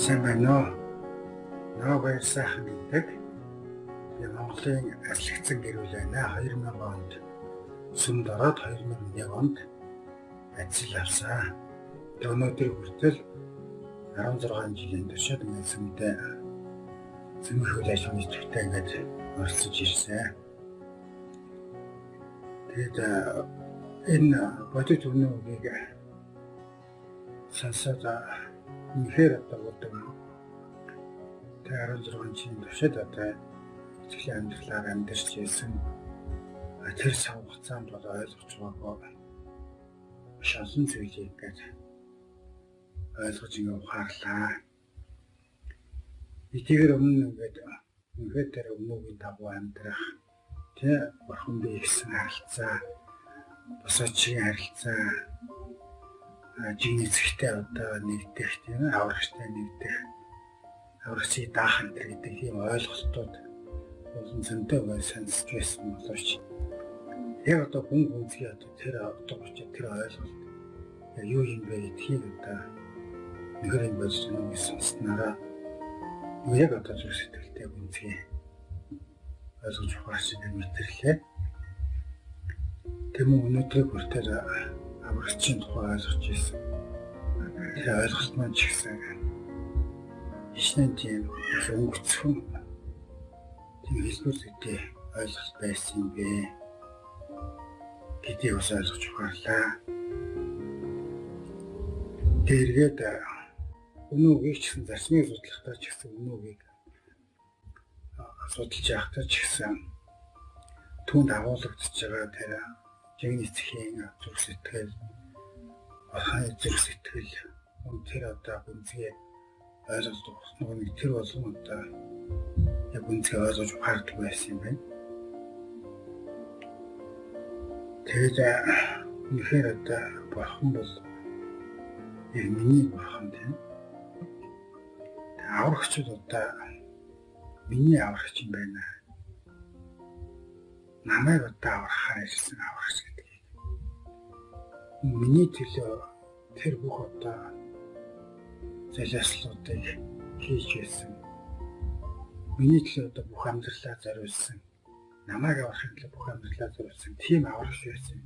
Сайн байна уу? Ногоо сайхан гэдэг Монголын аслагдсан гэр бүл байна. 2000 онд сүмд ороод 2001 онд ажил авсан. Өнөөдөр хүртэл 16 жилийн туршид ингээд сүмдээ сүмийн үйл ажиллагааны төвтэй ингээд оролцож ирсэн. Тэгээд энэ бодит үнэнийг сонсоод үнэхээр одоо бодог. Тэгээд 16 жилийн туршид одоо итгэлийн амьдралаар амьдарч ирсэн. Тэр цаг хугацаанд бол ойлгож байгаагүй маш олон зүйлийг ингээд ойлгож ингээд ухаарлаа. Итгээр өмнө ингээд үнэхээр тэр өмнөгийн дагуу амьдрах тэ бурхан бий гэсэн харилцаа, босоо чигийн харилцаа, жигний зэгтэй одоо нэгдэх тийм аврагчтай нэгдэх, аврагчийг даах гэдэг ийм ойлголтууд болон зөнтэй бай сонсч байсан боловч яг одоо хүн хүнсгий одоо тэр одоо очиж тэр ойлголт юу юм бэ гэдгийг одоо нэгэр юм болж байгаа сонсснараа яг одоо зүрх сэтгэлтэй хүнсгий ойлгож ухаарч байгаа мэтэрлээ. Тэм өнөөдрийг хүртэл аврагчийн тухай ойлгож ирсэн. Тэр ойлголт маань ч гэсэн ишнэн тийм өнгөцхөн тийм хэлбэр зүйтэй ойлголт байсан юм бэ гэдгийг бас ойлгож ухаарлаа. Тэгээд өнөөгийг ч гэсэн зарчмыг судлахдаа ч гэсэн өнөөгийг судалж явахдаа ч гэсэн түүнд агуулгадж байгаа тэр жигний эцгийн зүрх сэтгэл, ахаа зүрх сэтгэл, тэр одоо үнцгээ ойлгож өгснөг нэг тэр болон одоо яг үнцгээ ойлгож ухаардаг байсан юм байна. Тэгээд үнэхээр одоо бурхан бол яг миний бурхан тийм. Аврагчид одоо миний аврагч юм байна. Намайг одоо аврахаар ирсэн аврагч гэдэг. Миний төлөө тэр бүх одоо залхиаллуудыг хийж байсан. Миний төлөө одоо бүх амьдралаа зориулсан. Намайг аврахын төлөө бүх амьдралаа зориулсан тийм аврагч байсан.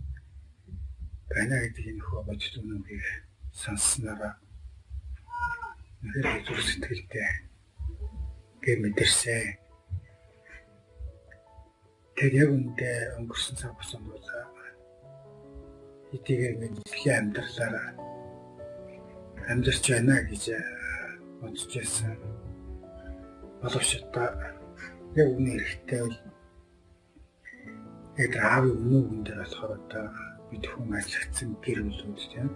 Байна гэдэг энэ хөө бодит үнэнийг сонсснараа үнэхээр зүрх сэтгэлтэй гэ мэдэрсэн. Тэгээд яг үндэ өнгөрсөн цаг хугацаанд бол хэдийгээр мэдлийн амьдралаараа амьдарч байна гэж бодож байсан. Боловч одоо яг үнэ хэрэгтэй бол яг аавын өмнө дээр болохоор одоо бид хүн ажиллагдсан гэр бүлүүд тийм.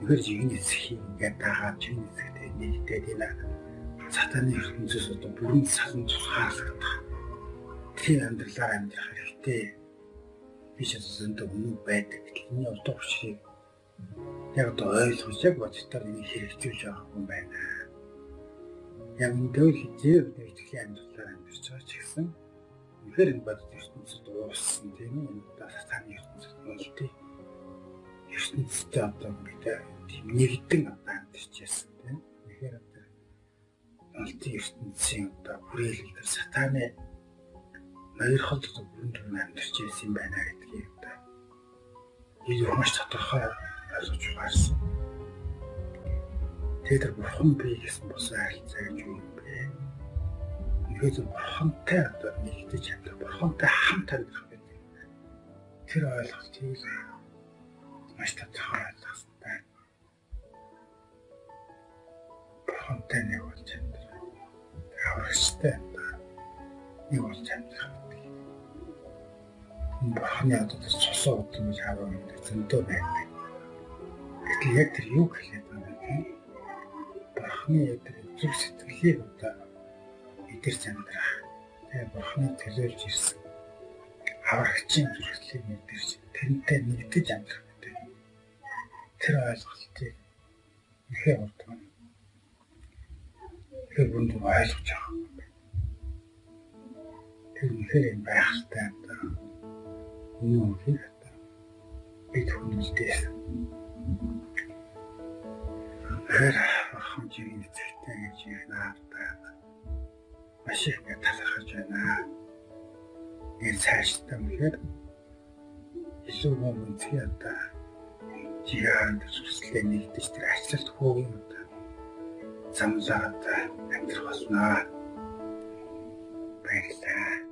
Нэгэр жигний эцгийг ингээд дагаад жигний эцэгтэй нэгдээд энэ сатаны ертөнцөөс одоо бүрэн салан тухаарлагдах. Тийм амьдралаар амьдрах хэрэгтэй. Биш зөндөө үнэн байдаг. Тэний утга учирыг яг одоо ойлгож яг бодтоор нэг хэрэгжүүлж байгаа юм байна. Яг энэ хэзээ бид итгэлийн амьдралаар амьдарч байгаа ч гэсэн үнэхээр энэ бодит ертөнцид ууссан тийм үү? Одоо сатаны ертөнцид болтыг ертөнцтэй одоо ингээд тийм нэгдэн одоо амьдарч яасан тийм. Тэгэхээр одоо болтын ертөнцийн одоо хүрээлэл дээр сатаны ноёрхолд бүрэн дүрмээр амьдарч ирсэн юм байна гэдгийг одоо илүү маш тодорхой ойлгож байгаарсан. Тэгээд бурхан бий гэсэн босоо харилцаа гэж юу юм бэ? Үнэхээр бурхантай одоо нэгдэж амьдарч, бурхантай хамт амьдрах гэдэг. Тэр ойлголтыг маш тодорхой ойлгох хэрэгтэй. Бурхантай нэг болж амьдрах. Аврагчтай нэг болж амьдрах. Бурханы одоо цусаа удлан гэж хараа гэдэг зөндөө байдаг. Гэтэл яг тэр юу гэхээд байна вэ? Бурханы яг тэр зүрх сэтгэлийг одоо мэдэрч амьдрах. Тэгээ бурханы төлөөлж ирсэн аврагчийн зүрх сэтгэлийг мэдэрч тэрнтэй нэгдэж амьдрах гэдэг. Тэр ойлголтыг ихээр болдог. Тэр бүнд ойлгож байгаа юм байна. Тэр ихээр юм байх хэрэгтэй одоо. Үнэхээр бид хүмүүстээс хэр ахын жигийн эцэгтэй гэж наадаг. Маш их талархаж байна. Энэ цаашдаа мөхөр илүү хүмүүс ята жигаанд сүслээ нэгдэж тэр ачлалт хөөгийн удаа замлаад амьдрах болно. Баярлалаа.